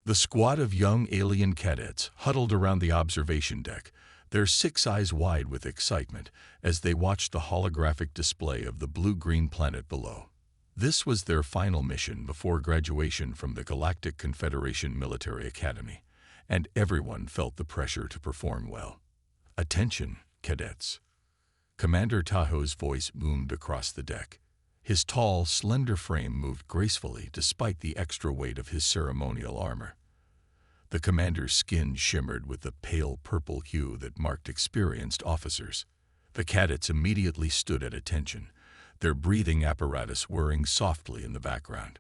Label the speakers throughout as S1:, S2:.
S1: The squad of young alien cadets huddled around the observation deck, their six eyes wide with excitement as they watched the holographic display of the blue-green planet below. This was their final mission before graduation from the Galactic Confederation Military Academy, and everyone felt the pressure to perform well. "Attention, cadets." Commander Tahoe's voice boomed across the deck. His tall, slender frame moved gracefully despite the extra weight of his ceremonial armor. The commander's skin shimmered with the pale purple hue that marked experienced officers. The cadets immediately stood at attention, their breathing apparatus whirring softly in the background.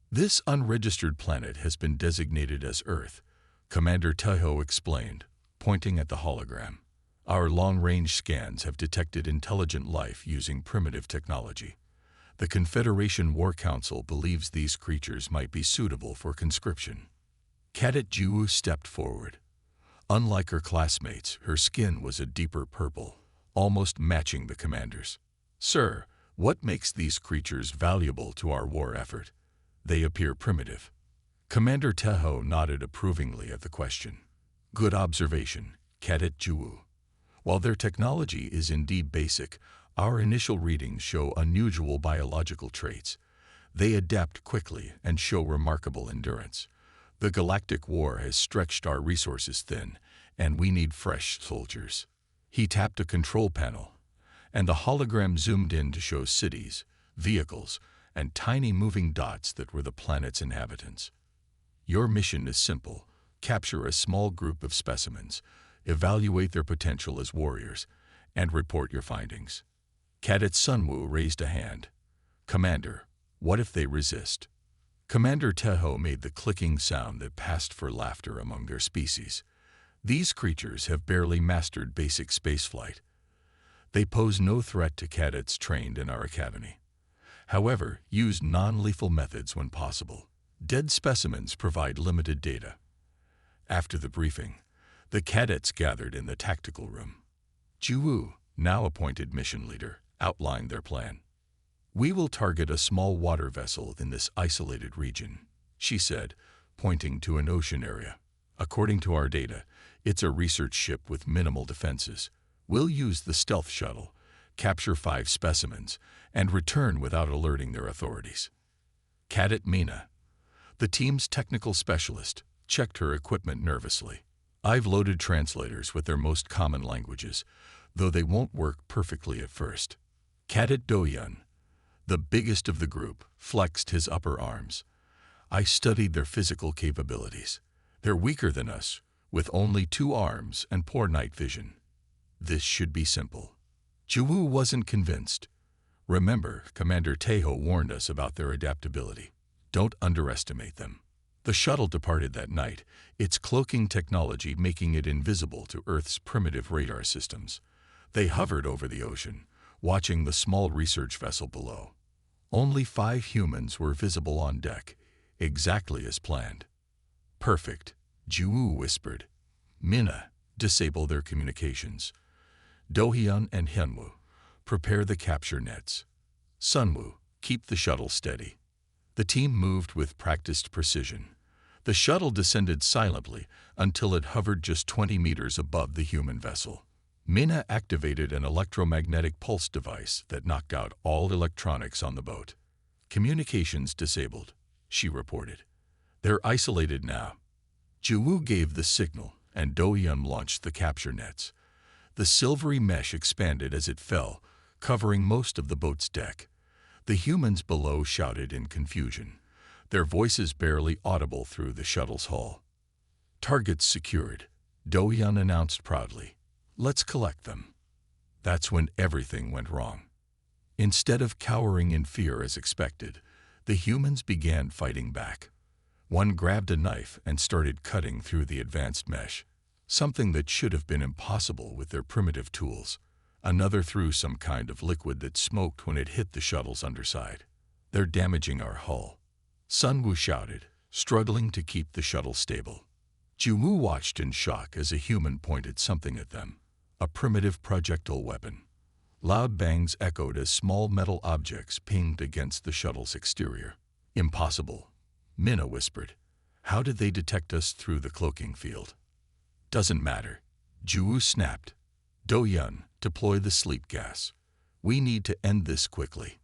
S1: "This unregistered planet has been designated as Earth," Commander Tahoe explained, pointing at the hologram. "Our long-range scans have detected intelligent life using primitive technology. The Confederation War Council believes these creatures might be suitable for conscription." Cadet Ju stepped forward. Unlike her classmates, her skin was a deeper purple, almost matching the commander's. "Sir, what makes these creatures valuable to our war effort? They appear primitive." Commander Tahoe nodded approvingly at the question. "Good observation, Cadet Ju. While their technology is indeed basic, our initial readings show unusual biological traits. They adapt quickly and show remarkable endurance. The Galactic War has stretched our resources thin, and we need fresh soldiers." He tapped a control panel, and the hologram zoomed in to show cities, vehicles, and tiny moving dots that were the planet's inhabitants. "Your mission is simple. Capture a small group of specimens, evaluate their potential as warriors, and report your findings." Cadet Sunwoo raised a hand. "Commander, what if they resist?" Commander Tahoe made the clicking sound that passed for laughter among their species. "These creatures have barely mastered basic spaceflight. They pose no threat to cadets trained in our academy. However, use non-lethal methods when possible. Dead specimens provide limited data." After the briefing, the cadets gathered in the tactical room. Ju, now appointed mission leader, outlined their plan. "We will target a small water vessel in this isolated region," she said, pointing to an ocean area. "According to our data, it's a research ship with minimal defenses. We'll use the stealth shuttle, capture 5 specimens, and return without alerting their authorities." Cadet Mina, the team's technical specialist, checked her equipment nervously. "I've loaded translators with their most common languages, though they won't work perfectly at first." Cadet Dohyun, the biggest of the group, flexed his upper arms. "I studied their physical capabilities. They're weaker than us, with only 2 arms and poor night vision. This should be simple." Ju wasn't convinced. "Remember, Commander Tahoe warned us about their adaptability. Don't underestimate them." The shuttle departed that night, its cloaking technology making it invisible to Earth's primitive radar systems. They hovered over the ocean, watching the small research vessel below. Only 5 humans were visible on deck, exactly as planned. "Perfect," Ju whispered. "Mina, disable their communications. Dohyun and Hyunwoo, prepare the capture nets. Sunwoo, keep the shuttle steady." The team moved with practiced precision. The shuttle descended silently until it hovered just 20 meters above the human vessel. Mina activated an electromagnetic pulse device that knocked out all electronics on the boat. "Communications disabled," she reported. "They're isolated now." Ju gave the signal, and Dohyun launched the capture nets. The silvery mesh expanded as it fell, covering most of the boat's deck. The humans below shouted in confusion, their voices barely audible through the shuttle's hull. "Targets secured," Dohyun announced proudly. "Let's collect them." That's when everything went wrong. Instead of cowering in fear as expected, the humans began fighting back. One grabbed a knife and started cutting through the advanced mesh, something that should have been impossible with their primitive tools. Another threw some kind of liquid that smoked when it hit the shuttle's underside. "They're damaging our hull," Sunwoo shouted, struggling to keep the shuttle stable. Ju watched in shock as a human pointed something at them, a primitive projectile weapon. Loud bangs echoed as small metal objects pinged against the shuttle's exterior. "Impossible," Mina whispered. How did they detect us through the cloaking field? Doesn't matter. Ju snapped. Do-yun, deploy the sleep gas. We need to end this quickly.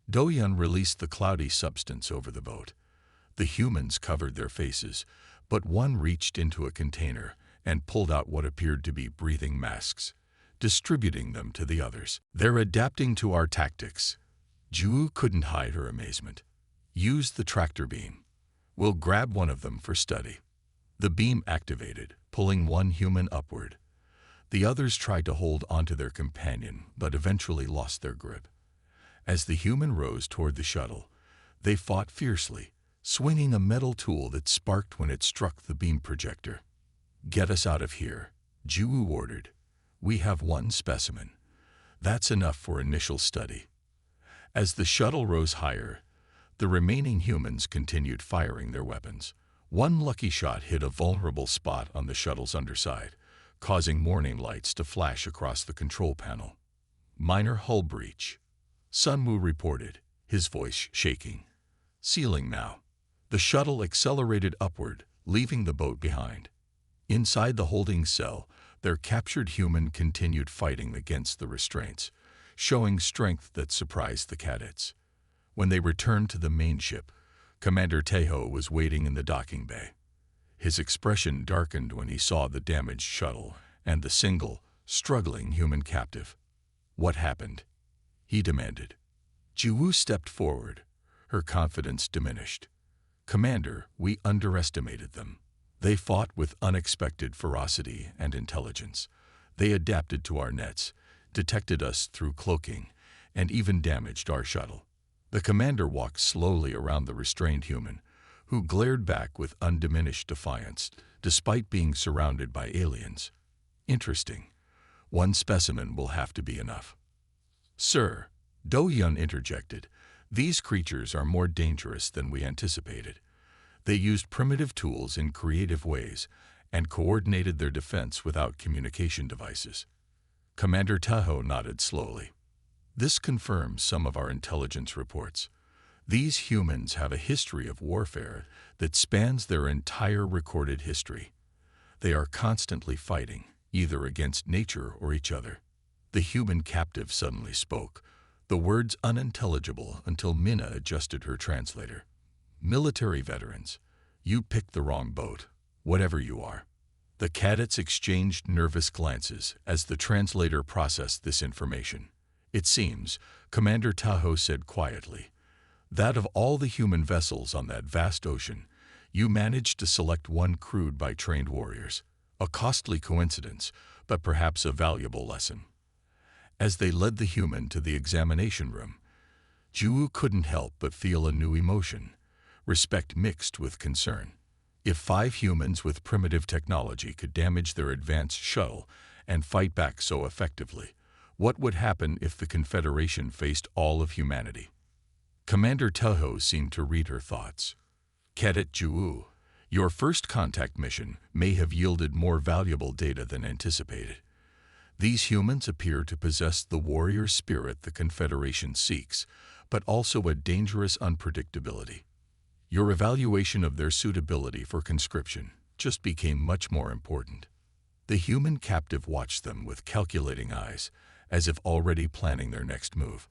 S1: Do-yun released the cloudy substance over the boat. The humans covered their faces, but one reached into a container and pulled out what appeared to be breathing masks, distributing them to the others. They're adapting to our tactics. Ju couldn't hide her amazement. Use the tractor beam. We'll grab one of them for study. The beam activated, pulling one human upward. The others tried to hold onto their companion, but eventually lost their grip. As the human rose toward the shuttle, they fought fiercely, swinging a metal tool that sparked when it struck the beam projector. Get us out of here, Ju ordered. We have one specimen. That's enough for initial study. As the shuttle rose higher, the remaining humans continued firing their weapons. One lucky shot hit a vulnerable spot on the shuttle's underside, causing warning lights to flash across the control panel. Minor hull breach. Sunwoo reported, his voice shaking. Sealing now. The shuttle accelerated upward, leaving the boat behind. Inside the holding cell, their captured human continued fighting against the restraints, showing strength that surprised the cadets. When they returned to the main ship, Commander Taeho was waiting in the docking bay. His expression darkened when he saw the damaged shuttle and the single, struggling human captive. What happened? He demanded. Jiwoo stepped forward. Her confidence diminished. Commander, we underestimated them. They fought with unexpected ferocity and intelligence. They adapted to our nets, detected us through cloaking, and even damaged our shuttle. The commander walked slowly around the restrained human, who glared back with undiminished defiance, despite being surrounded by aliens. Interesting. One specimen will have to be enough. Sir, Do-yun interjected, these creatures are more dangerous than we anticipated. They used primitive tools in creative ways and coordinated their defense without communication devices. Commander Taeho nodded slowly. This confirms some of our intelligence reports. These humans have a history of warfare that spans their entire recorded history. They are constantly fighting, either against nature or each other. The human captive suddenly spoke, the words unintelligible until Minna adjusted her translator. Military veterans, you picked the wrong boat, whatever you are. The cadets exchanged nervous glances as the translator processed this information. It seems, Commander Taeho said quietly, that of all the human vessels on that vast ocean, you managed to select one crewed by trained warriors. A costly coincidence, but perhaps a valuable lesson. As they led the human to the examination room, Jiwoo couldn't help but feel a new emotion, respect mixed with concern. If 5 humans with primitive technology could damage their advanced shuttle and fight back so effectively, what would happen if the Confederation faced all of humanity? Commander Taeho seemed to read her thoughts. Cadet Jiwoo, your first contact mission may have yielded more valuable data than anticipated. These humans appear to possess the warrior spirit the Confederation seeks, but also a dangerous unpredictability. Your evaluation of their suitability for conscription just became much more important. The human captive watched them with calculating eyes, as if already planning their next move.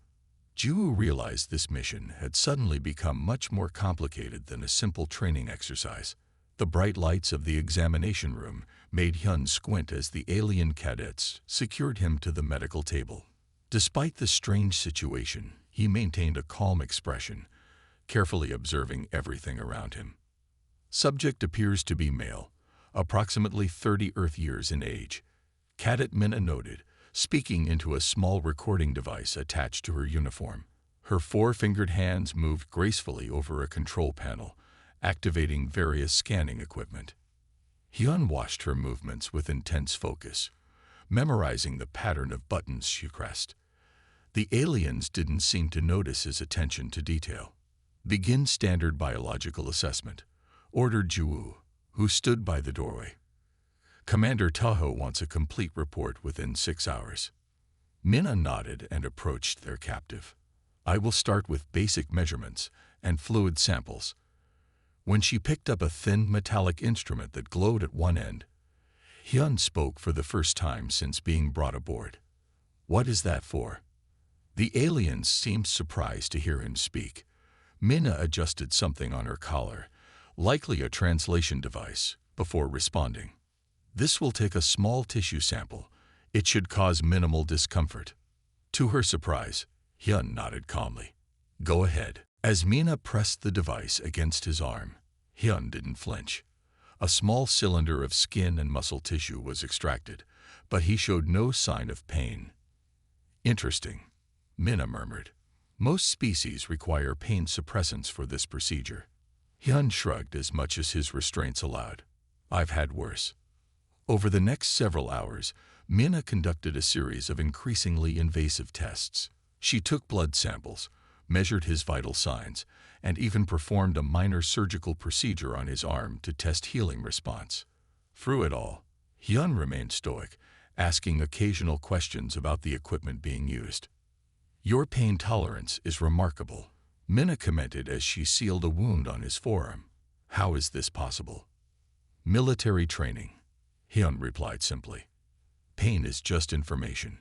S1: Jiwoo realized this mission had suddenly become much more complicated than a simple training exercise. The bright lights of the examination room made Hyun squint as the alien cadets secured him to the medical table. Despite the strange situation, he maintained a calm expression, carefully observing everything around him. Subject appears to be male, approximately 30 Earth years in age. Cadet Minna noted, speaking into a small recording device attached to her uniform. Her 4-fingered hands moved gracefully over a control panel, activating various scanning equipment. Hyun watched her movements with intense focus, memorizing the pattern of buttons she pressed. The aliens didn't seem to notice his attention to detail. Begin standard biological assessment, ordered Jiwoo, who stood by the doorway. Commander Taeho wants a complete report within 6 hours. Minna nodded and approached their captive. I will start with basic measurements and fluid samples. when she picked up a thin metallic instrument that glowed at one end. Hyun spoke for the first time since being brought aboard. "What is that for?" The aliens seemed surprised to hear him speak. Minna adjusted something on her collar, likely a translation device, before responding. "This will take a small tissue sample. It should cause minimal discomfort." To her surprise, Hyun nodded calmly. "Go ahead." As Minna pressed the device against his arm, Hyun didn't flinch. A small cylinder of skin and muscle tissue was extracted, but he showed no sign of pain. "Interesting," Minna murmured. "Most species require pain suppressants for this procedure." Hyun shrugged as much as his restraints allowed. "I've had worse." Over the next several hours, Minna conducted a series of increasingly invasive tests. She took blood samples, measured his vital signs, and even performed a minor surgical procedure on his arm to test healing response. Through it all, Hyun remained stoic, asking occasional questions about the equipment being used. "Your pain tolerance is remarkable," Minna commented as she sealed a wound on his forearm. "How is this possible?" "Military training," Hyun replied simply. "Pain is just information.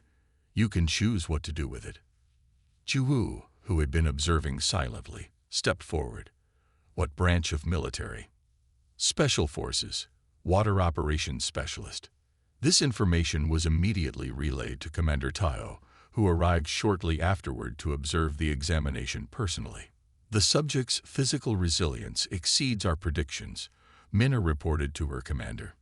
S1: You can choose what to do with it." Ju-woo, who had been observing silently, stepped forward. "What branch of military?" "Special Forces, Water Operations Specialist." This information was immediately relayed to Commander Taho, who arrived shortly afterward to observe the examination personally. "The subject's physical resilience exceeds our predictions," Minna reported to her commander.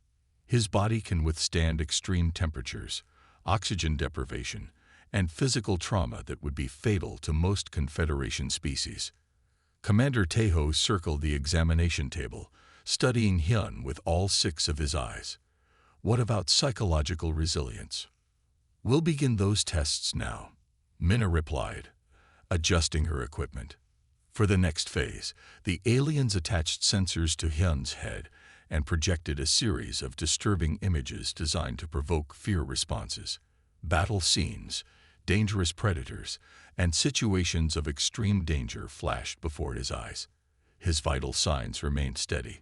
S1: "His body can withstand extreme temperatures, oxygen deprivation, and physical trauma that would be fatal to most Confederation species." Commander Taho circled the examination table, studying Hyun with all 6 of his eyes. "What about psychological resilience?" "We'll begin those tests now," Minna replied, adjusting her equipment. For the next phase, the aliens attached sensors to Hyun's head and projected a series of disturbing images designed to provoke fear responses. Battle scenes, dangerous predators, and situations of extreme danger flashed before his eyes. His vital signs remained steady.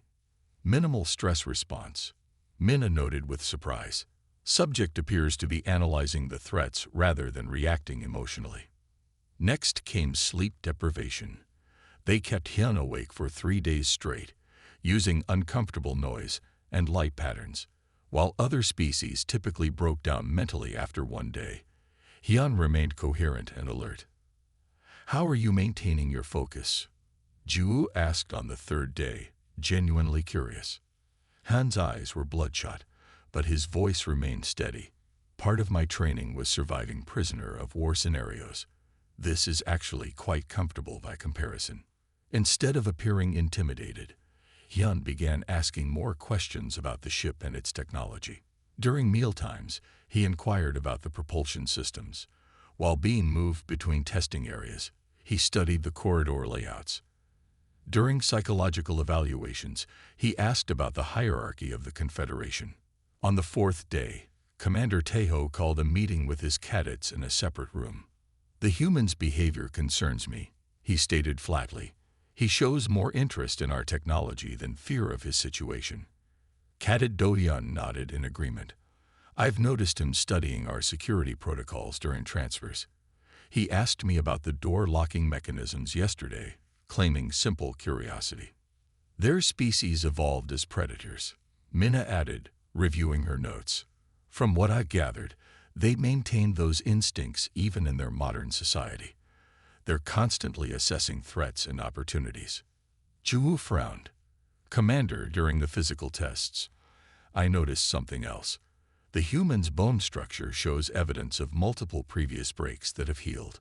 S1: "Minimal stress response," Minna noted with surprise. "Subject appears to be analyzing the threats rather than reacting emotionally." Next came sleep deprivation. They kept Hyun awake for 3 days straight, using uncomfortable noise and light patterns. While other species typically broke down mentally after 1 day, Hyun remained coherent and alert. "How are you maintaining your focus?" Ju asked on the 3rd day, genuinely curious. Hyun's eyes were bloodshot, but his voice remained steady. "Part of my training was surviving prisoner of war scenarios. This is actually quite comfortable by comparison." Instead of appearing intimidated, Hyun began asking more questions about the ship and its technology. During mealtimes, he inquired about the propulsion systems. While being moved between testing areas, he studied the corridor layouts. During psychological evaluations, he asked about the hierarchy of the Confederation. On the 4th day, Commander Taho called a meeting with his cadets in a separate room. "The human's behavior concerns me," he stated flatly. "He shows more interest in our technology than fear of his situation." Cadet Do-hyun nodded in agreement. "I've noticed him studying our security protocols during transfers. He asked me about the door locking mechanisms yesterday, claiming simple curiosity." "Their species evolved as predators," Minna added, reviewing her notes. "From what I gathered, they maintained those instincts even in their modern society. They're constantly assessing threats and opportunities." Ju frowned. "Commander, during the physical tests, I noticed something else. The human's bone structure shows evidence of multiple previous breaks that have healed.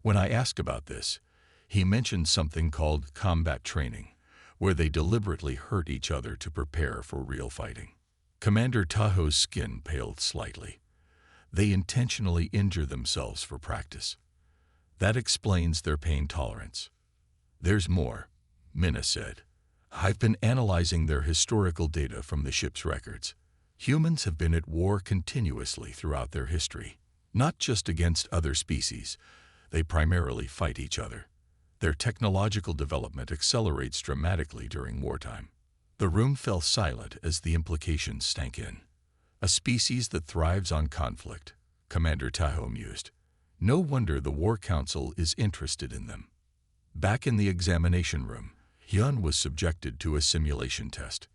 S1: When I asked about this, he mentioned something called combat training, where they deliberately hurt each other to prepare for real fighting." Commander Taho's skin paled slightly. "They intentionally injure themselves for practice. That explains their pain tolerance." "There's more," Minna said. "I've been analyzing their historical data from the ship's records. Humans have been at war continuously throughout their history, not just against other species. They primarily fight each other. Their technological development accelerates dramatically during wartime. The room fell silent as the implications sank in. A species that thrives on conflict, Commander Tahoe mused. No wonder the War Council is interested in them. Back in the examination room, Hyun was subjected to a simulation test.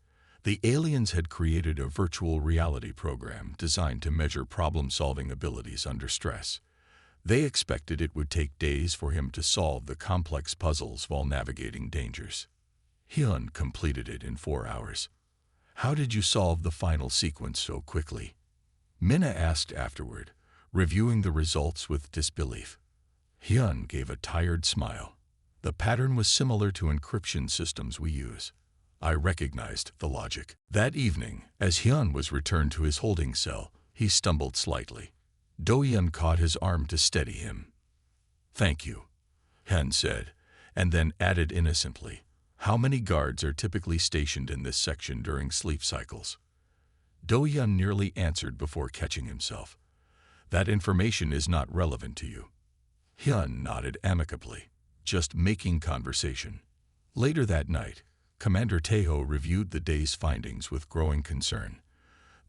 S1: The aliens had created a virtual reality program designed to measure problem-solving abilities under stress. They expected it would take days for him to solve the complex puzzles while navigating dangers. Hyun completed it in 4 hours. How did you solve the final sequence so quickly? Minna asked afterward, reviewing the results with disbelief. Hyun gave a tired smile. The pattern was similar to encryption systems we use. I recognized the logic. That evening, as Hyun was returned to his holding cell, he stumbled slightly. Do-hyun caught his arm to steady him. "Thank you," Hyun said, and then added innocently, "How many guards are typically stationed in this section during sleep cycles?" Do-hyun nearly answered before catching himself. "That information is not relevant to you." Hyun nodded amicably, just making conversation. Later that night, Commander Tahoe reviewed the day's findings with growing concern.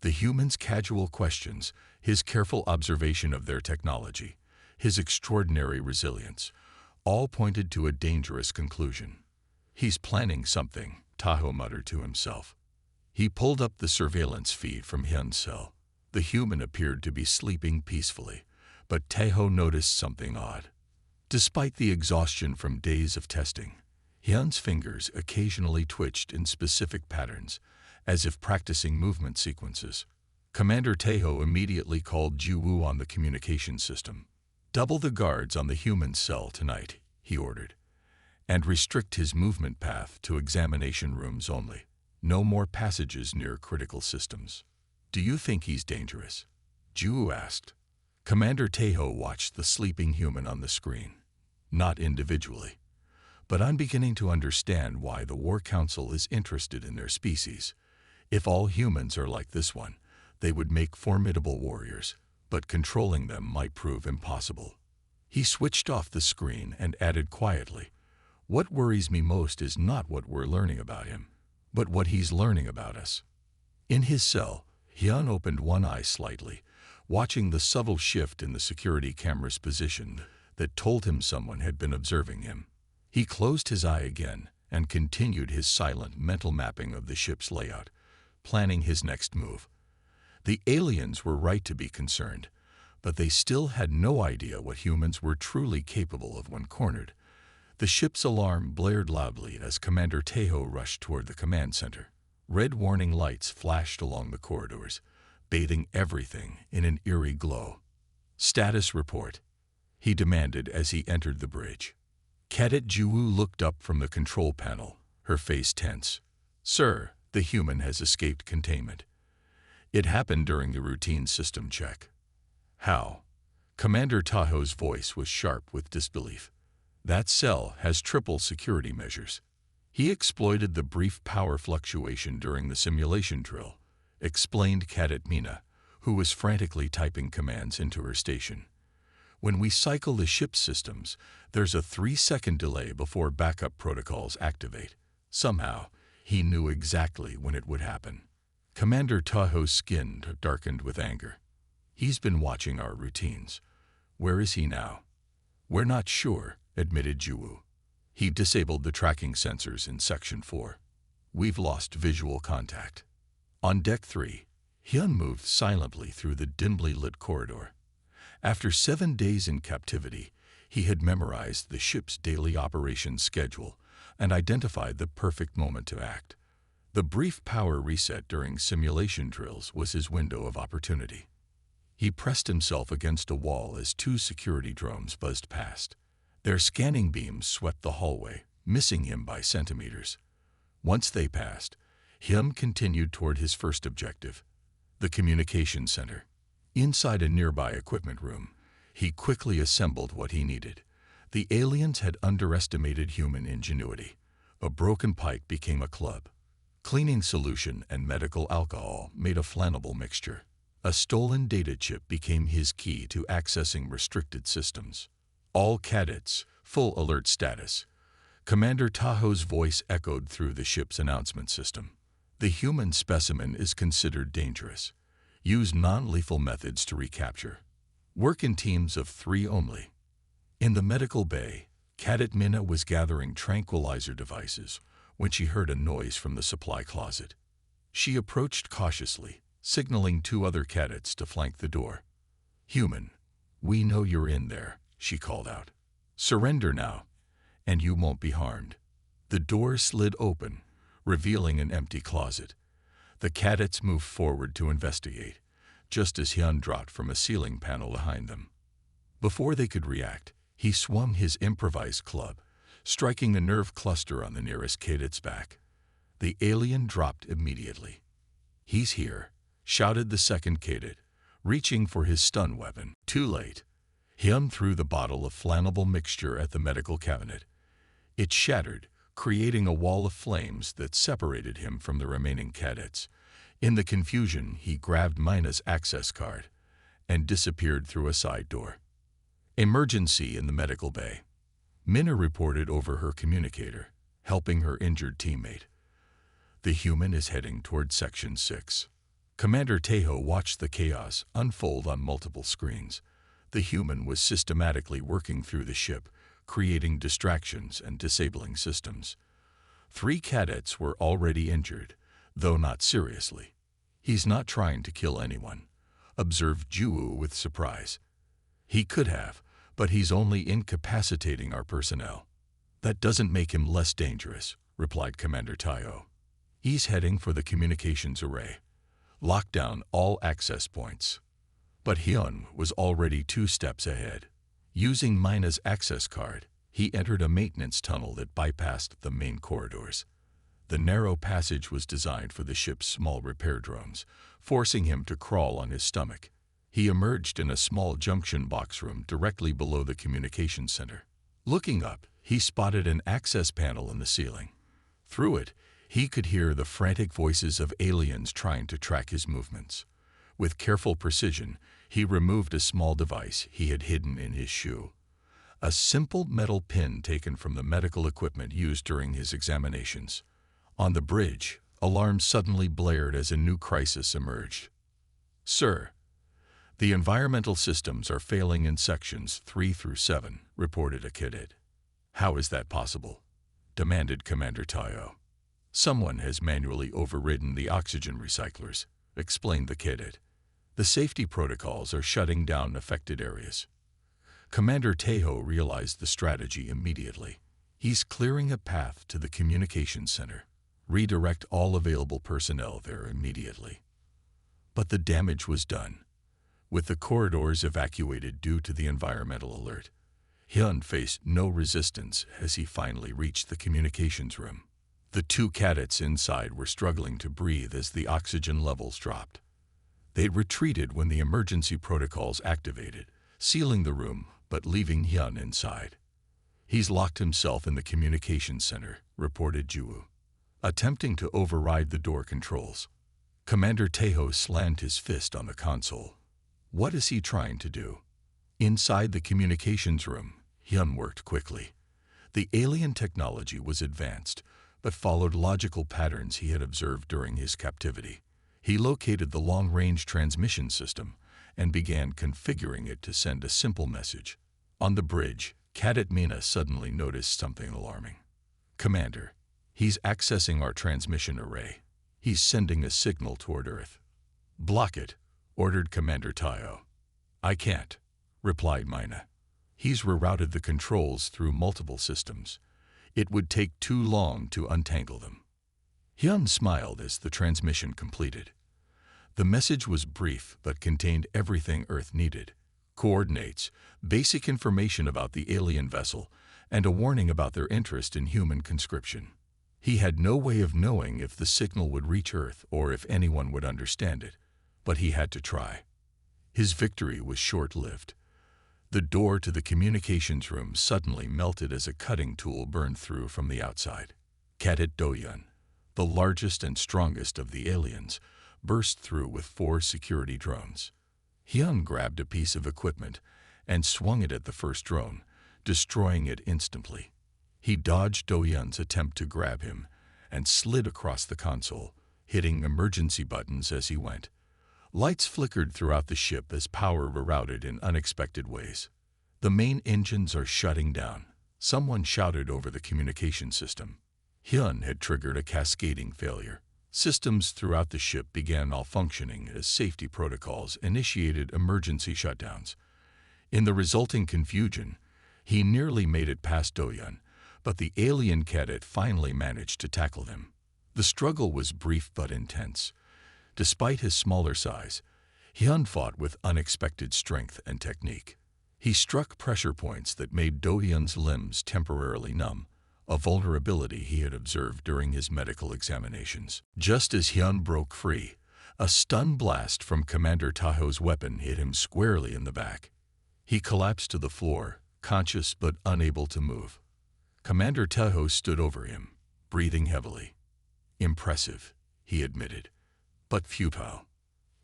S1: The humans' casual questions, his careful observation of their technology, his extraordinary resilience, all pointed to a dangerous conclusion. "He's planning something," Tahoe muttered to himself. He pulled up the surveillance feed from Hyun's cell. The human appeared to be sleeping peacefully, but Tahoe noticed something odd. Despite the exhaustion from days of testing, Hyun's fingers occasionally twitched in specific patterns, as if practicing movement sequences. Commander Tahoe immediately called Ju-woo on the communication system. "Double the guards on the human cell tonight," he ordered, "and restrict his movement path to examination rooms only. No more passages near critical systems." "Do you think he's dangerous?" Ju-woo asked. Commander Tahoe watched the sleeping human on the screen. "Not individually. But I'm beginning to understand why the War Council is interested in their species. If all humans are like this one, they would make formidable warriors, but controlling them might prove impossible." He switched off the screen and added quietly, "What worries me most is not what we're learning about him, but what he's learning about us." In his cell, Hyun opened one eye slightly, watching the subtle shift in the security camera's position that told him someone had been observing him. He closed his eye again and continued his silent mental mapping of the ship's layout, planning his next move. The aliens were right to be concerned, but they still had no idea what humans were truly capable of when cornered. The ship's alarm blared loudly as Commander Tahoe rushed toward the command center. Red warning lights flashed along the corridors, bathing everything in an eerie glow. "Status report," he demanded as he entered the bridge. Cadet Ju-woo looked up from the control panel, her face tense. "Sir, the human has escaped containment. It happened during the routine system check." "How?" Commander Tahoe's voice was sharp with disbelief. "That cell has triple security measures. He exploited the brief power fluctuation during the simulation drill," explained Cadet Mina, who was frantically typing commands into her station. "When we cycle the ship's systems, there's a 3-second delay before backup protocols activate. Somehow, he knew exactly when it would happen." Commander Tahoe's skin darkened with anger. "He's been watching our routines. Where is he now?" "We're not sure," admitted Ju-woo. "He disabled the tracking sensors in Section 4. We've lost visual contact." On Deck 3, Hyun moved silently through the dimly lit corridor. After 7 days in captivity, he had memorized the ship's daily operations schedule and identified the perfect moment to act. The brief power reset during simulation drills was his window of opportunity. He pressed himself against a wall as 2 security drones buzzed past. Their scanning beams swept the hallway, missing him by centimeters. Once they passed, Hyun continued toward his first objective, the communication center. Inside a nearby equipment room, he quickly assembled what he needed. The aliens had underestimated human ingenuity. A broken pipe became a club. Cleaning solution and medical alcohol made a flammable mixture. A stolen data chip became his key to accessing restricted systems. "All cadets, full alert status," Commander Taho's voice echoed through the ship's announcement system. The human specimen is considered dangerous. Use non-lethal methods to recapture. Work in teams of 3 only. In the medical bay, Cadet Minna was gathering tranquilizer devices when she heard a noise from the supply closet. She approached cautiously, signaling 2 other cadets to flank the door. "Human, we know you're in there," she called out. "Surrender now, and you won't be harmed." The door slid open, revealing an empty closet. The cadets moved forward to investigate, just as Hyun dropped from a ceiling panel behind them. Before they could react, he swung his improvised club, striking the nerve cluster on the nearest cadet's back. The alien dropped immediately. "He's here," shouted the second cadet, reaching for his stun weapon. Too late. Hyun threw the bottle of flammable mixture at the medical cabinet. It shattered, creating a wall of flames that separated him from the remaining cadets. In the confusion, he grabbed Mina's access card and disappeared through a side door. Emergency in the medical bay. Minna reported over her communicator, helping her injured teammate. The human is heading toward Section 6. Commander Taho watched the chaos unfold on multiple screens. The human was systematically working through the ship, creating distractions and disabling systems. 3 cadets were already injured, though not seriously. "He's not trying to kill anyone," observed Juwoo with surprise. "He could have, but he's only incapacitating our personnel." "That doesn't make him less dangerous," replied Commander Tayo. "He's heading for the communications array. Lock down all access points." But Hyun was already 2 steps ahead. Using Mina's access card, he entered a maintenance tunnel that bypassed the main corridors. The narrow passage was designed for the ship's small repair drones, forcing him to crawl on his stomach. He emerged in a small junction box room directly below the communications center. Looking up, he spotted an access panel in the ceiling. Through it, he could hear the frantic voices of aliens trying to track his movements. With careful precision, he removed a small device he had hidden in his shoe. A simple metal pin taken from the medical equipment used during his examinations. On the bridge, alarms suddenly blared as a new crisis emerged. "Sir, the environmental systems are failing in sections 3 through 7, reported a cadet. "How is that possible?" demanded Commander Tayo. "Someone has manually overridden the oxygen recyclers," explained the cadet. "The safety protocols are shutting down affected areas." Commander Taho realized the strategy immediately. "He's clearing a path to the communications center. Redirect all available personnel there immediately." But the damage was done. With the corridors evacuated due to the environmental alert, Hyun faced no resistance as he finally reached the communications room. The 2 cadets inside were struggling to breathe as the oxygen levels dropped. They retreated when the emergency protocols activated, sealing the room but leaving Hyun inside. "He's locked himself in the communications center," reported Juwoo, attempting to override the door controls. Commander Taho slammed his fist on the console. What is he trying to do? Inside the communications room, Hyun worked quickly. The alien technology was advanced, but followed logical patterns he had observed during his captivity. He located the long-range transmission system and began configuring it to send a simple message. On the bridge, Cadet Mina suddenly noticed something alarming. "Commander, he's accessing our transmission array. He's sending a signal toward Earth." "Block it," ordered Commander Tayo. "I can't," replied Mina. "He's rerouted the controls through multiple systems. It would take too long to untangle them." Hyun smiled as the transmission completed. The message was brief but contained everything Earth needed: coordinates, basic information about the alien vessel, and a warning about their interest in human conscription. He had no way of knowing if the signal would reach Earth or if anyone would understand it, but he had to try. His victory was short-lived. The door to the communications room suddenly melted as a cutting tool burned through from the outside. Cadet Doyun, the largest and strongest of the aliens, burst through with 4 security drones. Hyun grabbed a piece of equipment and swung it at the first drone, destroying it instantly. He dodged Do-Yun's attempt to grab him and slid across the console, hitting emergency buttons as he went. Lights flickered throughout the ship as power rerouted in unexpected ways. The main engines are shutting down, someone shouted over the communication system. Hyun had triggered a cascading failure. Systems throughout the ship began malfunctioning as safety protocols initiated emergency shutdowns. In the resulting confusion, he nearly made it past Do-Yun, but the alien cadet finally managed to tackle him. The struggle was brief but intense. Despite his smaller size, Hyun fought with unexpected strength and technique. He struck pressure points that made Do-Yun's limbs temporarily numb, a vulnerability he had observed during his medical examinations. Just as Hyun broke free, a stun blast from Commander Taho's weapon hit him squarely in the back. He collapsed to the floor, conscious but unable to move. Commander Taho stood over him, breathing heavily. "Impressive," he admitted, "but futile."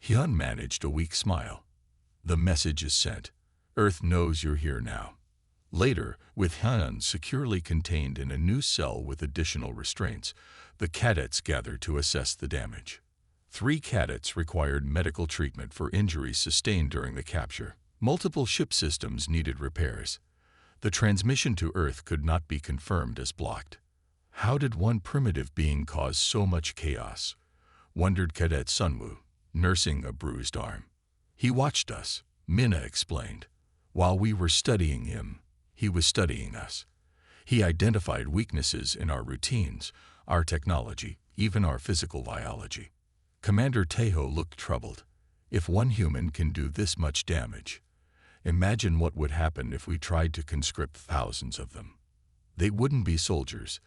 S1: Hyun managed a weak smile. "The message is sent. Earth knows you're here now." Later, with Hyun securely contained in a new cell with additional restraints, the cadets gathered to assess the damage. 3 cadets required medical treatment for injuries sustained during the capture. Multiple ship systems needed repairs. The transmission to Earth could not be confirmed as blocked. How did one primitive being cause so much chaos? Wondered Cadet Sunwoo, nursing a bruised arm. "He watched us," Minna explained. "While we were studying him, he was studying us. He identified weaknesses in our routines, our technology, even our physical biology." Commander Taho looked troubled. "If one human can do this much damage, imagine what would happen if we tried to conscript thousands of them. They wouldn't be soldiers.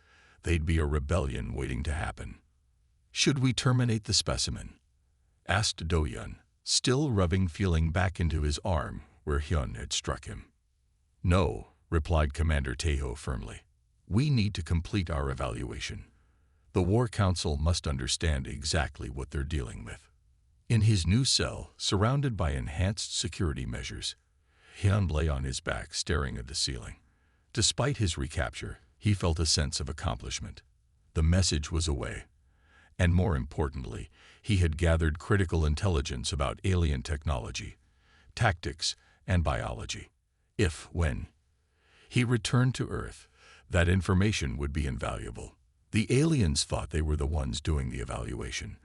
S1: They'd be a rebellion waiting to happen." "Should we terminate the specimen?" asked Do-Yun, still rubbing feeling back into his arm where Hyun had struck him. "No," replied Commander Taho firmly. "We need to complete our evaluation. The War Council must understand exactly what they're dealing with." In his new cell, surrounded by enhanced security measures, Hyun lay on his back staring at the ceiling. Despite his recapture, he felt a sense of accomplishment. The message was away. And more importantly, he had gathered critical intelligence about alien technology, tactics, and biology. When he returned to Earth, that information would be invaluable. The aliens thought they were the ones doing the evaluation,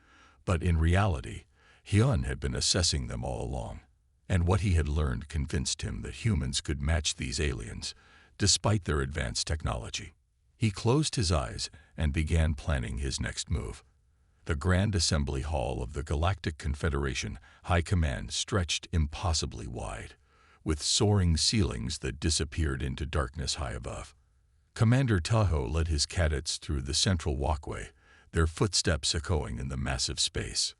S1: but in reality, Hyun had been assessing them all along, and what he had learned convinced him that humans could match these aliens, despite their advanced technology. He closed his eyes and began planning his next move. The Grand Assembly Hall of the Galactic Confederation High Command stretched impossibly wide, with soaring ceilings that disappeared into darkness high above. Commander Taho led his cadets through the central walkway, their footsteps echoing in the massive space.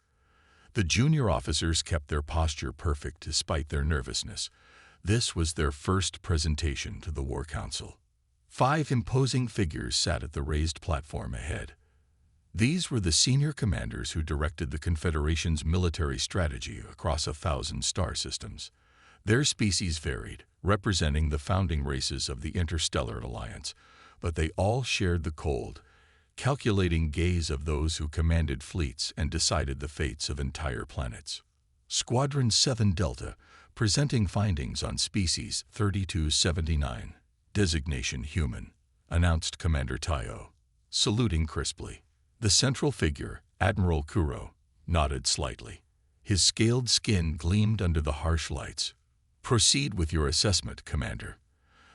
S1: The junior officers kept their posture perfect despite their nervousness. This was their first presentation to the War Council. 5 imposing figures sat at the raised platform ahead. These were the senior commanders who directed the Confederation's military strategy across 1,000 star systems. Their species varied, representing the founding races of the Interstellar Alliance, but they all shared the cold, calculating gaze of those who commanded fleets and decided the fates of entire planets. Squadron 7 Delta, presenting findings on species 3279, designation human, announced Commander Tayo, saluting crisply. The central figure, Admiral Kuro, nodded slightly. His scaled skin gleamed under the harsh lights. "Proceed with your assessment, Commander.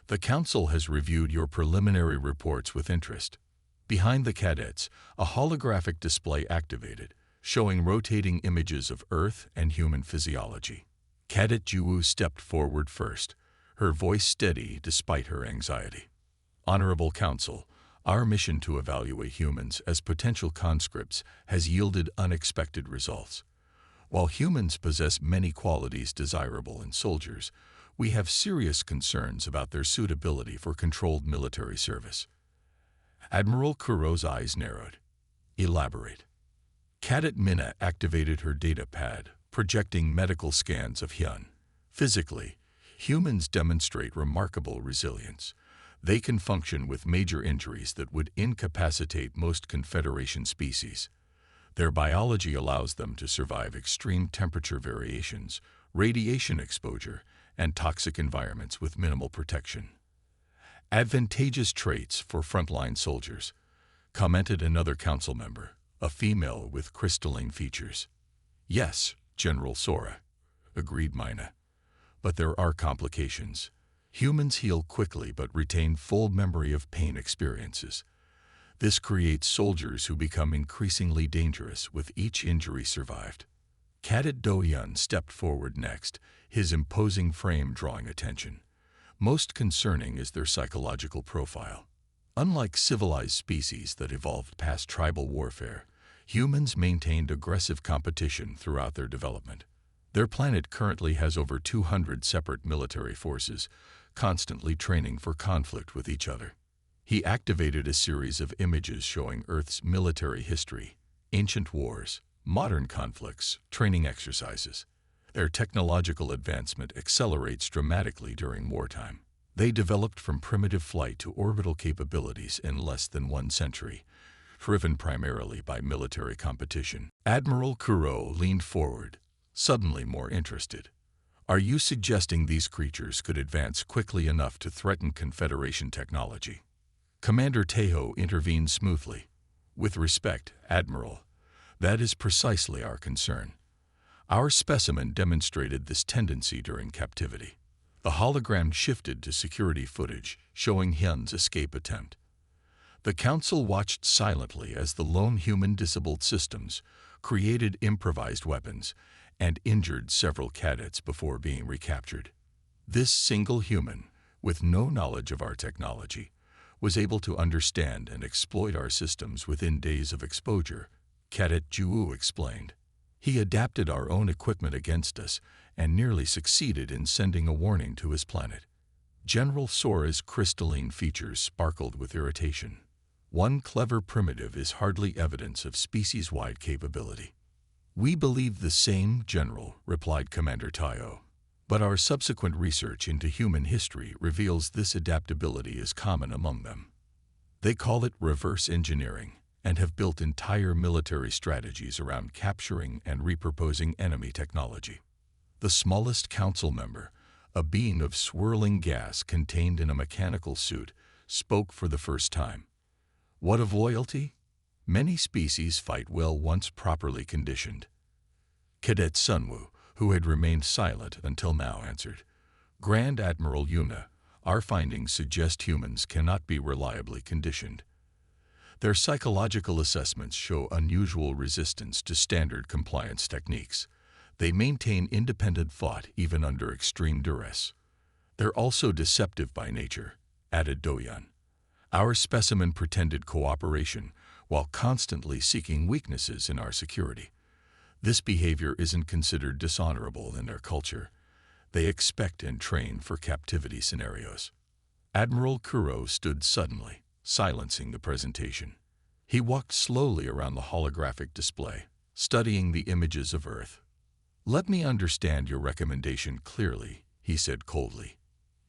S1: The Council has reviewed your preliminary reports with interest." Behind the cadets, a holographic display activated, showing rotating images of Earth and human physiology. Cadet Juwoo stepped forward first, her voice steady despite her anxiety. "Honorable Council, our mission to evaluate humans as potential conscripts has yielded unexpected results. While humans possess many qualities desirable in soldiers, we have serious concerns about their suitability for controlled military service." Admiral Kuro's eyes narrowed. "Elaborate." Cadet Minna activated her data pad, projecting medical scans of Hyun. Physically, humans demonstrate remarkable resilience. They can function with major injuries that would incapacitate most Confederation species. Their biology allows them to survive extreme temperature variations, radiation exposure, and toxic environments with minimal protection. Advantageous traits for frontline soldiers, commented another council member, a female with crystalline features. Yes, General Sora, agreed Mina. But there are complications. Humans heal quickly but retain full memory of pain experiences. This creates soldiers who become increasingly dangerous with each injury survived. Cadet Do-Yun stepped forward next, his imposing frame drawing attention. Most concerning is their psychological profile. Unlike civilized species that evolved past tribal warfare, humans maintained aggressive competition throughout their development. Their planet currently has over 200 separate military forces, constantly training for conflict with each other. He activated a series of images showing Earth's military history, ancient wars, modern conflicts, training exercises. Their technological advancement accelerates dramatically during wartime. They developed from primitive flight to orbital capabilities in less than 1 century, driven primarily by military competition. Admiral Kuro leaned forward, suddenly more interested. Are you suggesting these creatures could advance quickly enough to threaten Confederation technology? Commander Tejo intervened smoothly. With respect, Admiral, that is precisely our concern. Our specimen demonstrated this tendency during captivity. The hologram shifted to security footage, showing Hyun's escape attempt. The Council watched silently as the lone human disabled systems created improvised weapons and injured several cadets before being recaptured. This single human, with no knowledge of our technology, was able to understand and exploit our systems within days of exposure, Cadet Juu explained. He adapted our own equipment against us and nearly succeeded in sending a warning to his planet. General Sora's crystalline features sparkled with irritation. One clever primitive is hardly evidence of species-wide capability. We believe the same, General, replied Commander Tayo. But our subsequent research into human history reveals this adaptability is common among them. They call it reverse engineering and have built entire military strategies around capturing and repurposing enemy technology. The smallest council member, a being of swirling gas contained in a mechanical suit, spoke for the first time. What of loyalty? Many species fight well once properly conditioned. Cadet Sunwoo, who had remained silent until now, answered. Grand Admiral Yuna, our findings suggest humans cannot be reliably conditioned. Their psychological assessments show unusual resistance to standard compliance techniques. They maintain independent thought even under extreme duress. They're also deceptive by nature, added Do-Yun. Our specimen pretended cooperation while constantly seeking weaknesses in our security. This behavior isn't considered dishonorable in their culture. They expect and train for captivity scenarios. Admiral Kuro stood suddenly, silencing the presentation. He walked slowly around the holographic display, studying the images of Earth. Let me understand your recommendation clearly, he said coldly.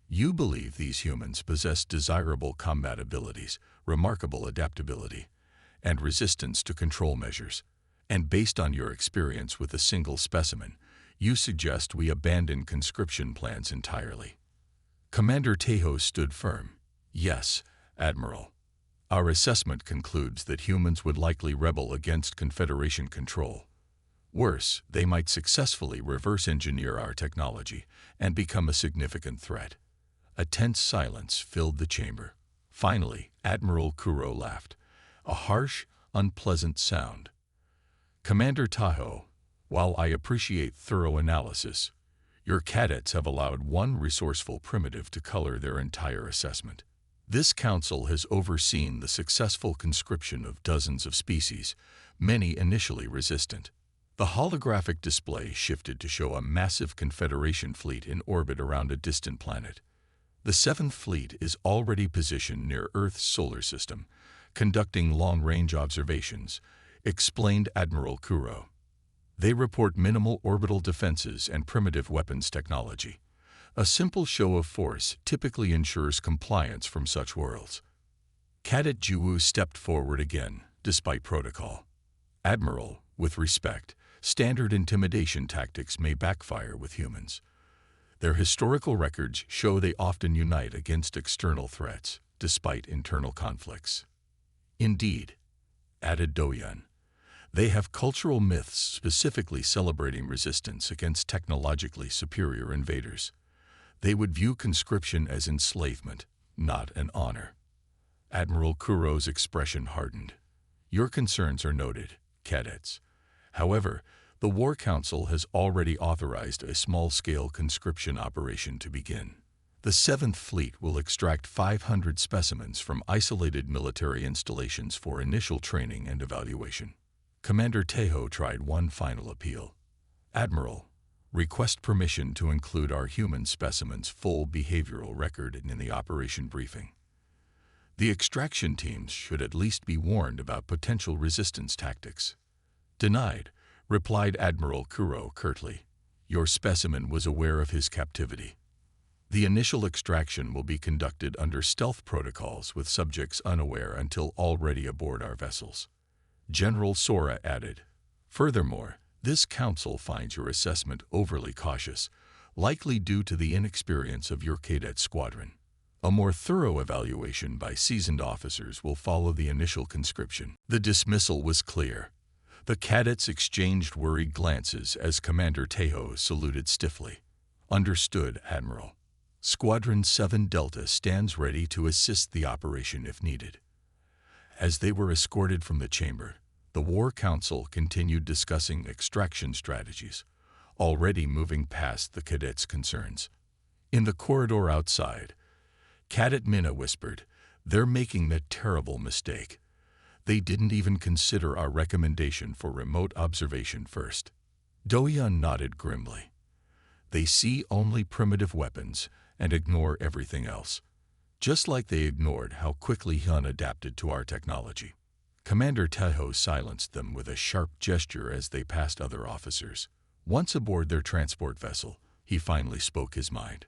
S1: You believe these humans possess desirable combat abilities, remarkable adaptability, and resistance to control measures. And based on your experience with a single specimen, you suggest we abandon conscription plans entirely. Commander Tejo stood firm. Yes, Admiral. Our assessment concludes that humans would likely rebel against Confederation control. Worse, they might successfully reverse engineer our technology and become a significant threat. A tense silence filled the chamber. Finally, Admiral Kuro laughed, a harsh, unpleasant sound. Commander Tahoe, while I appreciate thorough analysis, your cadets have allowed one resourceful primitive to color their entire assessment. This council has overseen the successful conscription of dozens of species, many initially resistant. The holographic display shifted to show a massive Confederation fleet in orbit around a distant planet. The 7th Fleet is already positioned near Earth's solar system, conducting long-range observations, explained Admiral Kuro. They report minimal orbital defenses and primitive weapons technology. A simple show of force typically ensures compliance from such worlds. Cadet Juwu stepped forward again, despite protocol. Admiral, with respect, standard intimidation tactics may backfire with humans. Their historical records show they often unite against external threats, despite internal conflicts. Indeed, added Doyan, they have cultural myths specifically celebrating resistance against technologically superior invaders. They would view conscription as enslavement, not an honor. Admiral Kuro's expression hardened. Your concerns are noted, cadets. However, the War Council has already authorized a small-scale conscription operation to begin. The 7th Fleet will extract 500 specimens from isolated military installations for initial training and evaluation. Commander Tejo tried one final appeal. Admiral, request permission to include our human specimens' full behavioral record in the operation briefing. The extraction teams should at least be warned about potential resistance tactics. Denied, replied Admiral Kuro curtly. Your specimen was aware of his captivity. The initial extraction will be conducted under stealth protocols with subjects unaware until already aboard our vessels. General Sora added. Furthermore, this council finds your assessment overly cautious, likely due to the inexperience of your cadet squadron. A more thorough evaluation by seasoned officers will follow the initial conscription. The dismissal was clear. The cadets exchanged worried glances as Commander Tejo saluted stiffly. Understood, Admiral. Squadron 7 Delta stands ready to assist the operation if needed. As they were escorted from the chamber, the War Council continued discussing extraction strategies, already moving past the cadets' concerns. In the corridor outside, Cadet Minna whispered, "They're making that terrible mistake. They didn't even consider our recommendation for remote observation first." Doyan nodded grimly. "They see only primitive weapons and ignore everything else, just like they ignored how quickly Hyun adapted to our technology." Commander Tejo silenced them with a sharp gesture as they passed other officers. Once aboard their transport vessel, he finally spoke his mind.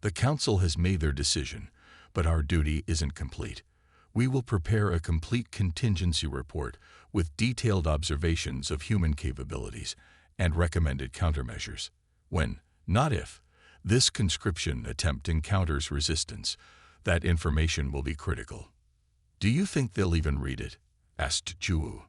S1: "The Council has made their decision, but our duty isn't complete. We will prepare a complete contingency report with detailed observations of human capabilities and recommended countermeasures. When, not if, this conscription attempt encounters resistance, that information will be critical." "Do you think they'll even read it?" asked Juwu.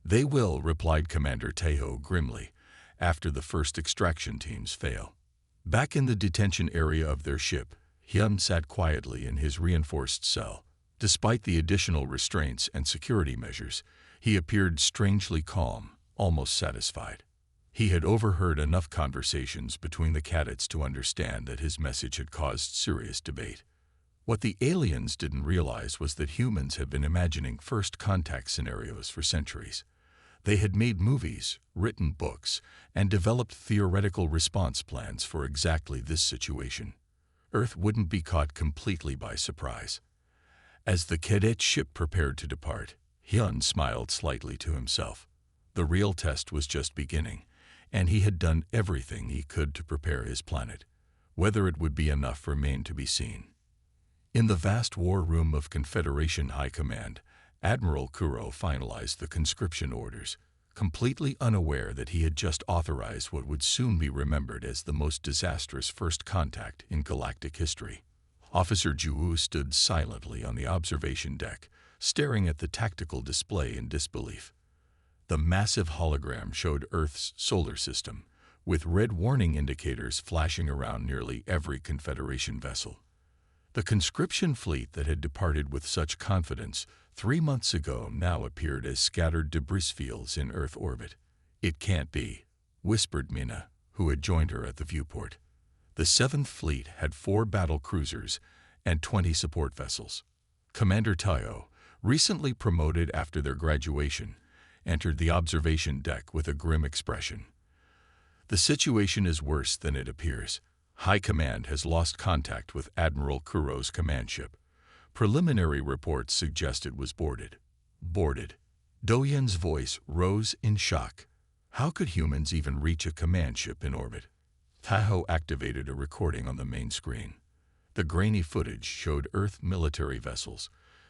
S1: "They will," replied Commander Tejo grimly, "after the first extraction teams fail." Back in the detention area of their ship, Hyun sat quietly in his reinforced cell. Despite the additional restraints and security measures, he appeared strangely calm, almost satisfied. He had overheard enough conversations between the cadets to understand that his message had caused serious debate. What the aliens didn't realize was that humans have been imagining first contact scenarios for centuries. They had made movies, written books, and developed theoretical response plans for exactly this situation. Earth wouldn't be caught completely by surprise. As the cadet ship prepared to depart, Hyun smiled slightly to himself. The real test was just beginning, and he had done everything he could to prepare his planet. Whether it would be enough remained to be seen. In the vast war room of Confederation High Command, Admiral Kuro finalized the conscription orders, completely unaware that he had just authorized what would soon be remembered as the most disastrous first contact in galactic history. Officer Juwu stood silently on the observation deck, staring at the tactical display in disbelief. The massive hologram showed Earth's solar system, with red warning indicators flashing around nearly every Confederation vessel. The conscription fleet that had departed with such confidence 3 months ago now appeared as scattered debris fields in Earth orbit. "It can't be," whispered Minna, who had joined her at the viewport. The 7th Fleet had 4 battle cruisers and 20 support vessels. Commander Tayo, recently promoted after their graduation, entered the observation deck with a grim expression. "The situation is worse than it appears. High Command has lost contact with Admiral Kuro's command ship. Preliminary reports suggest it was boarded." Boarded. Doyen's voice rose in shock. How could humans even reach a command ship in orbit? Tahoe activated a recording on the main screen. The grainy footage showed Earth military vessels,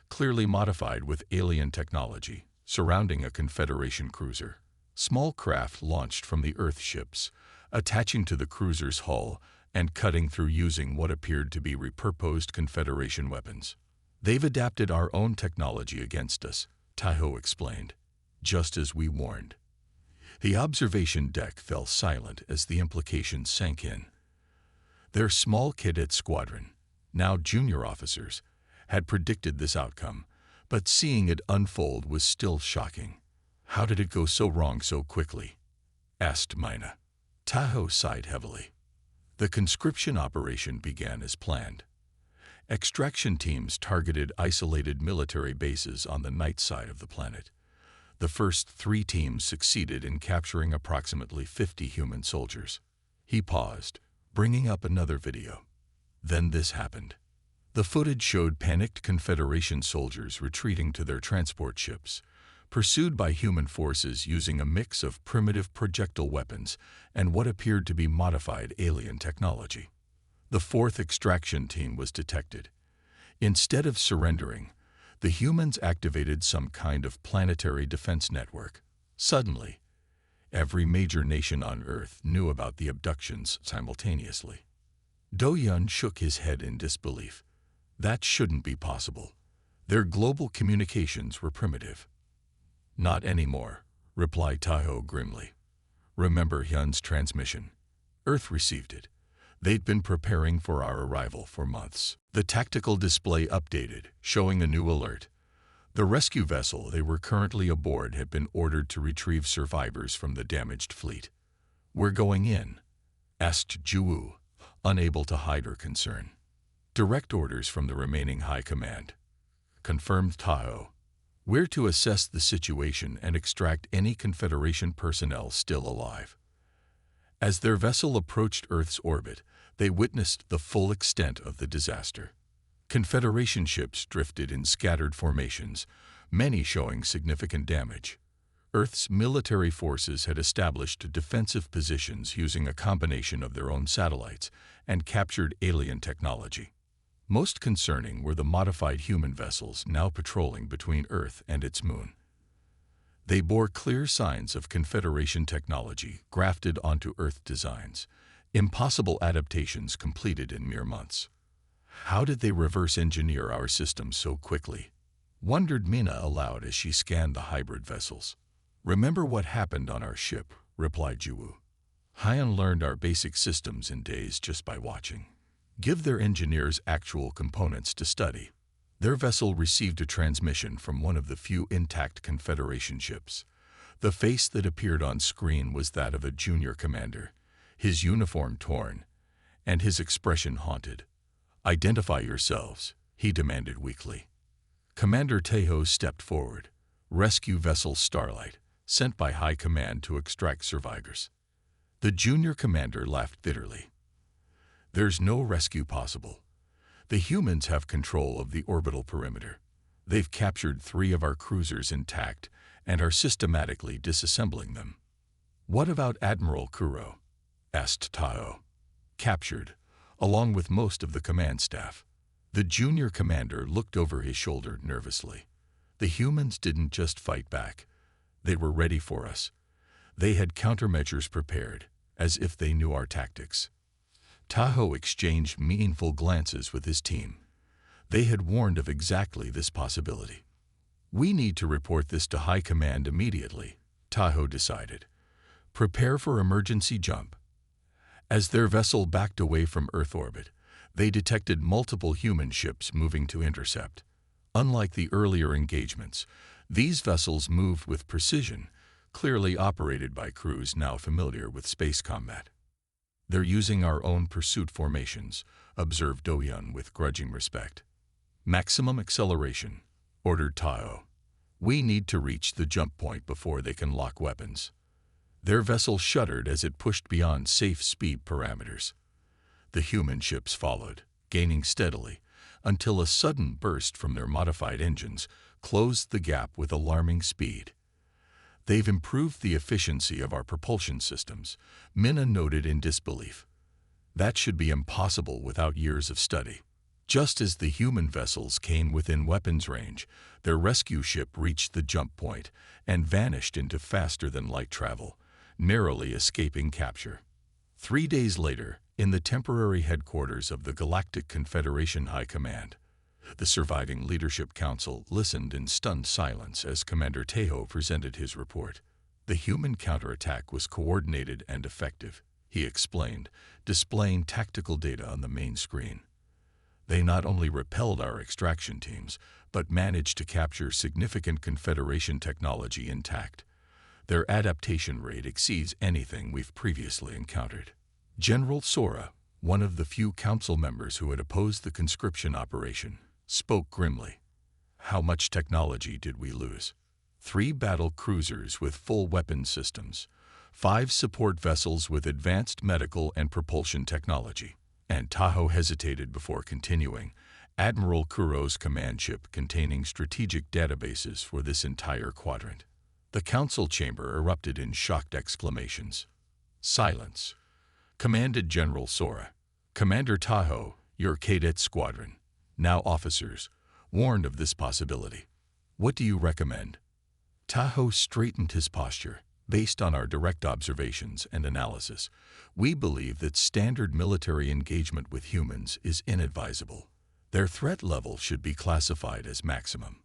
S1: clearly modified with alien technology, surrounding a Confederation cruiser. Small craft launched from the Earth ships, attaching to the cruiser's hull and cutting through using what appeared to be repurposed Confederation weapons. "They've adapted our own technology against us," Tahoe explained, "just as we warned." The observation deck fell silent as the implications sank in. Their small cadet squadron, now junior officers, had predicted this outcome, but seeing it unfold was still shocking. "How did it go so wrong so quickly?" asked Mina. Tahoe sighed heavily. The conscription operation began as planned. Extraction teams targeted isolated military bases on the night side of the planet. The first 3 teams succeeded in capturing approximately 50 human soldiers. He paused, bringing up another video. Then this happened. The footage showed panicked Confederation soldiers retreating to their transport ships, pursued by human forces using a mix of primitive projectile weapons and what appeared to be modified alien technology. The 4th extraction team was detected. Instead of surrendering, the humans activated some kind of planetary defense network. Suddenly, every major nation on Earth knew about the abductions simultaneously. Do-Yun shook his head in disbelief. That shouldn't be possible. Their global communications were primitive. "Not anymore," replied Tahoe grimly. "Remember Hyun's transmission? Earth received it. They'd been preparing for our arrival for months." The tactical display updated, showing a new alert. The rescue vessel they were currently aboard had been ordered to retrieve survivors from the damaged fleet. "We're going in?" asked Juwoo, unable to hide her concern. "Direct orders from the remaining high command," confirmed Tahoe. "We're to assess the situation and extract any Confederation personnel still alive." As their vessel approached Earth's orbit, they witnessed the full extent of the disaster. Confederation ships drifted in scattered formations, many showing significant damage. Earth's military forces had established defensive positions using a combination of their own satellites and captured alien technology. Most concerning were the modified human vessels now patrolling between Earth and its moon. They bore clear signs of Confederation technology grafted onto Earth designs, impossible adaptations completed in mere months. "How did they reverse engineer our systems so quickly?" wondered Mina aloud as she scanned the hybrid vessels. "Remember what happened on our ship," replied Juwoo. "Hyun learned our basic systems in days just by watching. Give their engineers actual components to study." Their vessel received a transmission from one of the few intact Confederation ships. The face that appeared on screen was that of a junior commander, his uniform torn, and his expression haunted. "Identify yourselves," he demanded weakly. Commander Tahoe stepped forward. "Rescue vessel Starlight, sent by High Command to extract survivors." The junior commander laughed bitterly. "There's no rescue possible. The humans have control of the orbital perimeter. They've captured 3 of our cruisers intact and are systematically disassembling them." "What about Admiral Kuro?" asked Tahoe. "Captured, along with most of the command staff." The junior commander looked over his shoulder nervously. "The humans didn't just fight back. They were ready for us. They had countermeasures prepared, as if they knew our tactics." Tahoe exchanged meaningful glances with his team. They had warned of exactly this possibility. "We need to report this to High Command immediately," Tahoe decided. "Prepare for emergency jump." As their vessel backed away from Earth orbit, they detected multiple human ships moving to intercept. Unlike the earlier engagements, these vessels moved with precision, clearly operated by crews now familiar with space combat. "They're using our own pursuit formations," observed Do-Yun with grudging respect. "Maximum acceleration," ordered Tahoe. "We need to reach the jump point before they can lock weapons." Their vessel shuddered as it pushed beyond safe speed parameters. The human ships followed, gaining steadily, until a sudden burst from their modified engines closed the gap with alarming speed. "They've improved the efficiency of our propulsion systems," Mina noted in disbelief. That should be impossible without years of study. Just as the human vessels came within weapons range, their rescue ship reached the jump point and vanished into faster-than-light travel, narrowly escaping capture. 3 days later, in the temporary headquarters of the Galactic Confederation High Command, the surviving Leadership Council listened in stunned silence as Commander Tejo presented his report. The human counterattack was coordinated and effective, he explained, displaying tactical data on the main screen. They not only repelled our extraction teams, but managed to capture significant Confederation technology intact. Their adaptation rate exceeds anything we've previously encountered. General Sora, one of the few council members who had opposed the conscription operation, spoke grimly. How much technology did we lose? 3 battle cruisers with full weapon systems, 5 support vessels with advanced medical and propulsion technology. And Tahoe hesitated before continuing. Admiral Kuro's command ship containing strategic databases for this entire quadrant. The council chamber erupted in shocked exclamations. Silence, commanded General Sora. Commander Tahoe, your Cadets squadron, now officers, warned of this possibility. What do you recommend? Tahoe straightened his posture. Based on our direct observations and analysis, we believe that standard military engagement with humans is inadvisable. Their threat level should be classified as maximum.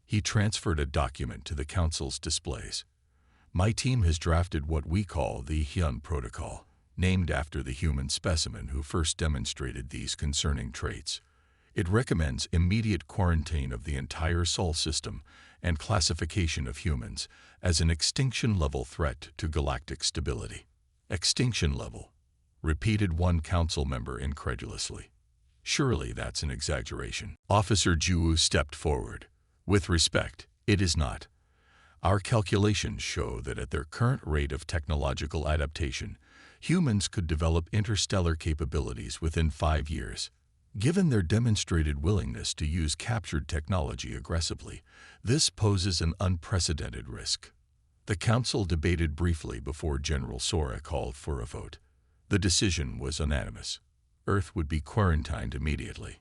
S1: He transferred a document to the Council's displays. My team has drafted what we call the Hyun Protocol, named after the human specimen who first demonstrated these concerning traits. It recommends immediate quarantine of the entire Sol system and classification of humans as an extinction-level threat to galactic stability. Extinction level, repeated one council member incredulously. Surely that's an exaggeration. Officer Juwu stepped forward. With respect, it is not. Our calculations show that at their current rate of technological adaptation, humans could develop interstellar capabilities within 5 years. Given their demonstrated willingness to use captured technology aggressively, this poses an unprecedented risk. The council debated briefly before General Sora called for a vote. The decision was unanimous. Earth would be quarantined immediately.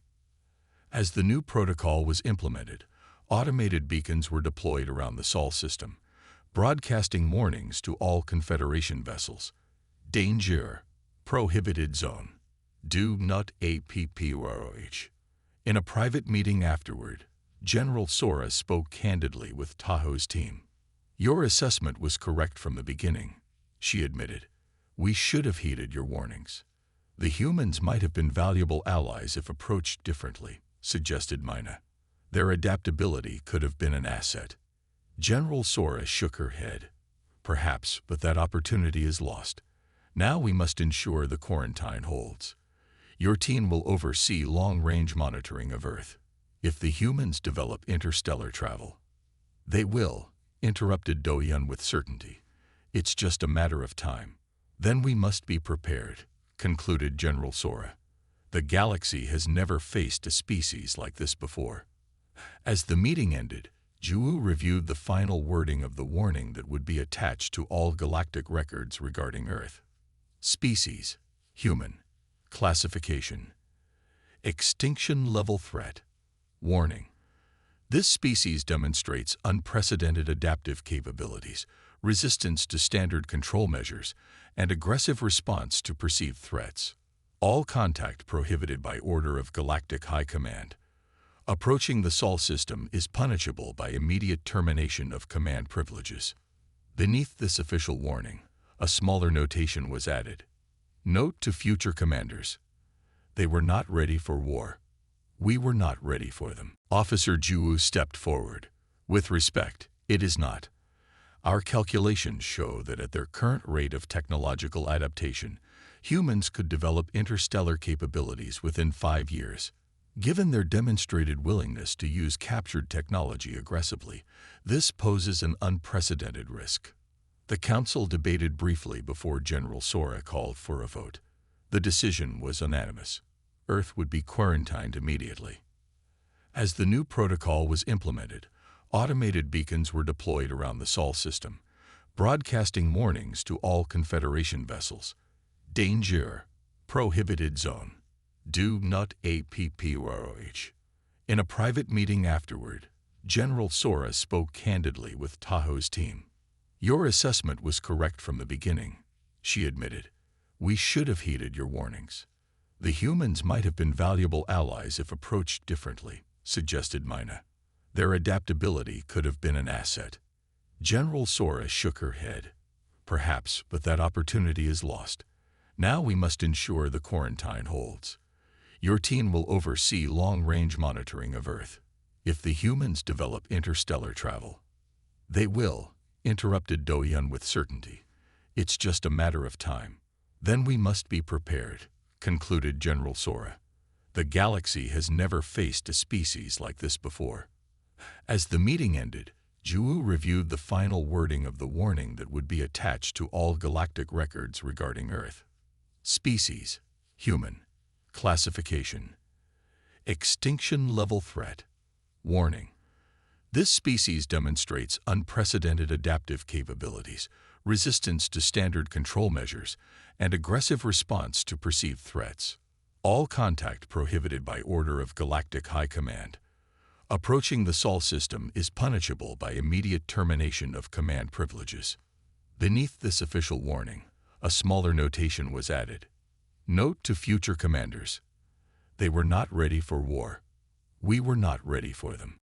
S1: As the new protocol was implemented, automated beacons were deployed around the Sol system, broadcasting warnings to all Confederation vessels. Danger. Prohibited zone. Do not approach. In a private meeting afterward, General Sora spoke candidly with Tahoe's team. Your assessment was correct from the beginning, she admitted. We should have heeded your warnings. The humans might have been valuable allies if approached differently, suggested Mina. Their adaptability could have been an asset. General Sora shook her head. Perhaps, but that opportunity is lost. Now we must ensure the quarantine holds. Your team will oversee long-range monitoring of Earth. If the humans develop interstellar travel, they will, interrupted Do-Yun with certainty. It's just a matter of time. Then we must be prepared, concluded General Sora. The galaxy has never faced a species like this before. As the meeting ended, Juwu reviewed the final wording of the warning that would be attached to all galactic records regarding Earth. Species, human. Classification. Extinction-level threat. Warning. This species demonstrates unprecedented adaptive capabilities, resistance to standard control measures, and aggressive response to perceived threats. All contact prohibited by order of Galactic High Command. Approaching the Sol system is punishable by immediate termination of command privileges. Beneath this official warning, a smaller notation was added. Note to future commanders. They were not ready for war. We were not ready for them. Officer Juwu stepped forward. With respect, it is not. Our calculations show that at their current rate of technological adaptation, humans could develop interstellar capabilities within 5 years. Given their demonstrated willingness to use captured technology aggressively, this poses an unprecedented risk. The council debated briefly before General Sora called for a vote. The decision was unanimous. Earth would be quarantined immediately. As the new protocol was implemented, automated beacons were deployed around the Sol system, broadcasting warnings to all Confederation vessels. Danger. Prohibited Zone. Do not approach. In a private meeting afterward, General Sora spoke candidly with Tahoe's team. Your assessment was correct from the beginning, she admitted. We should have heeded your warnings. The humans might have been valuable allies if approached differently, suggested Mina. Their adaptability could have been an asset. General Sora shook her head. Perhaps, but that opportunity is lost. Now we must ensure the quarantine holds. Your team will oversee long-range monitoring of Earth. If the humans develop interstellar travel, they will, interrupted Doyun with certainty. It's just a matter of time. Then we must be prepared, concluded General Sora. The galaxy has never faced a species like this before. As the meeting ended, Ju reviewed the final wording of the warning that would be attached to all galactic records regarding Earth. Species, human. Classification. Extinction level threat. Warning. This species demonstrates unprecedented adaptive capabilities, resistance to standard control measures, and aggressive response to perceived threats. All contact prohibited by order of Galactic High Command. Approaching the Sol system is punishable by immediate termination of command privileges. Beneath this official warning, a smaller notation was added. Note to future commanders. They were not ready for war. We were not ready for them.